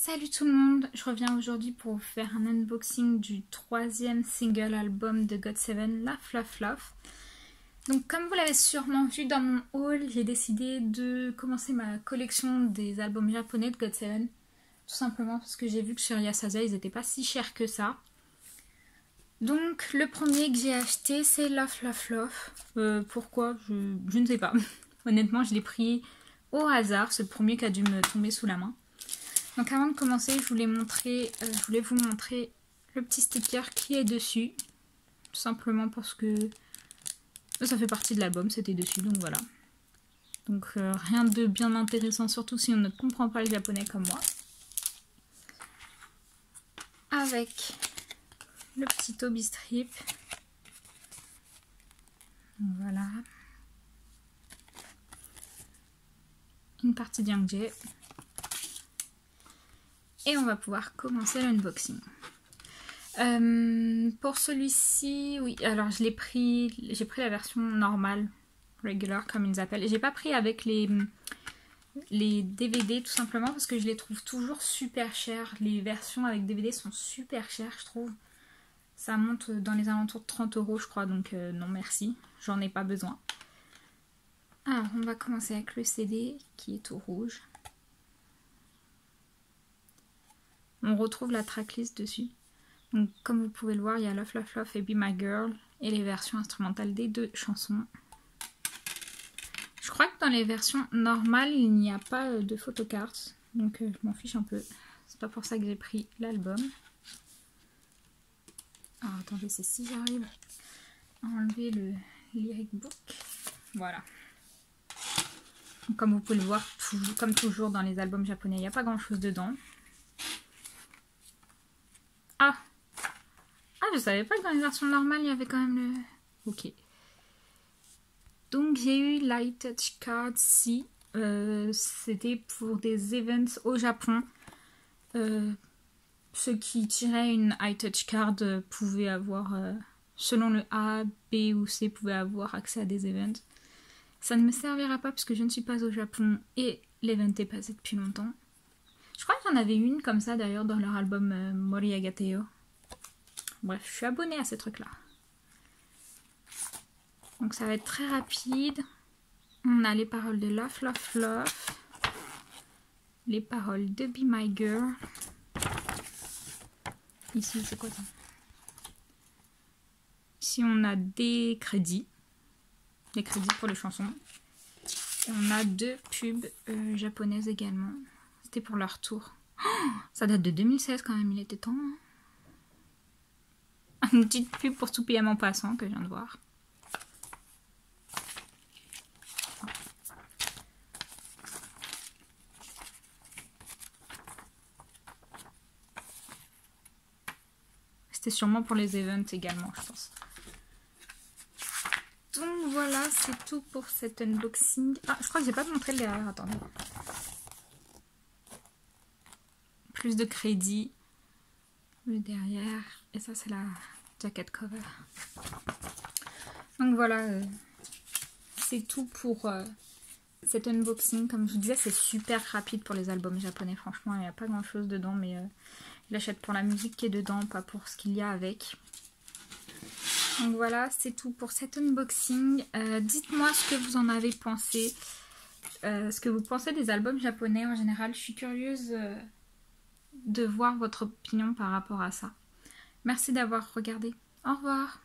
Salut tout le monde, je reviens aujourd'hui pour vous faire un unboxing du troisième single album de GOT7, Laugh Laugh Laugh. Donc comme vous l'avez sûrement vu dans mon haul, j'ai décidé de commencer ma collection des albums japonais de GOT7. Tout simplement parce que j'ai vu que sur Yasaza ils n'étaient pas si chers que ça. Donc le premier que j'ai acheté c'est Laugh Laugh Laugh. Pourquoi je ne sais pas. Honnêtement je l'ai pris au hasard, c'est le premier qui a dû me tomber sous la main. Donc avant de commencer, je voulais vous montrer le petit sticker qui est dessus. Tout simplement parce que ça fait partie de l'album, c'était dessus, donc voilà. Donc rien de bien intéressant, surtout si on ne comprend pas le japonais comme moi. Avec le petit Toby Strip. Voilà. Une partie de Youngjae. Et on va pouvoir commencer l'unboxing. Pour celui-ci, oui, alors j'ai pris la version normale, regular comme ils appellent. J'ai pas pris avec les DVD tout simplement parce que je les trouve toujours super chers. Les versions avec DVD sont super chères, je trouve. Ça monte dans les alentours de 30 € je crois, donc non merci, j'en ai pas besoin. Alors on va commencer avec le CD qui est tout rouge. On retrouve la tracklist dessus. Donc, comme vous pouvez le voir, il y a Laugh Laugh Laugh et Be My Girl et les versions instrumentales des deux chansons. Je crois que dans les versions normales, il n'y a pas de photocards. Donc, je m'en fiche un peu. C'est pas pour ça que j'ai pris l'album. Alors, attendez, c'est si j'arrive à enlever le lyric book. Voilà. Donc, comme vous pouvez le voir, comme toujours dans les albums japonais, il n'y a pas grand chose dedans. Ah, je savais pas que dans les versions normales, il y avait quand même le... Ok. Donc, j'ai eu l'High Touch Card C. C'était pour des events au Japon. Ceux qui tiraient une High Touch Card pouvaient avoir, selon le A, B ou C, pouvaient avoir accès à des events. Ça ne me servira pas parce que je ne suis pas au Japon et l'event est passé depuis longtemps. Je crois qu'il y en avait une comme ça d'ailleurs dans leur album Moriagateo. Bref, je suis abonnée à ces trucs-là. Donc ça va être très rapide. On a les paroles de Laugh Laugh Laugh. Les paroles de Be My Girl. Ici, c'est quoi ça? Ici, on a des crédits. Des crédits pour les chansons. Et on a deux pubs japonaises également. C'était pour leur tour. Oh, ça date de 2016 quand même, il était temps. Hein. Une petite pub pour Souper à mon passant que je viens de voir. C'était sûrement pour les events également, je pense. Donc voilà, c'est tout pour cet unboxing. Ah, je crois que j'ai pas montré le derrière, attendez. Plus de crédit. Le derrière. Et ça, c'est la jacket cover. Donc voilà, c'est tout pour cet unboxing. Comme je vous disais, c'est super rapide pour les albums japonais. Franchement, il n'y a pas grand chose dedans, mais je l'achète pour la musique qui est dedans, pas pour ce qu'il y a avec. Donc voilà, c'est tout pour cet unboxing. Dites-moi ce que vous en avez pensé. Ce que vous pensez des albums japonais en général. Je suis curieuse de voir votre opinion par rapport à ça. Merci d'avoir regardé. Au revoir.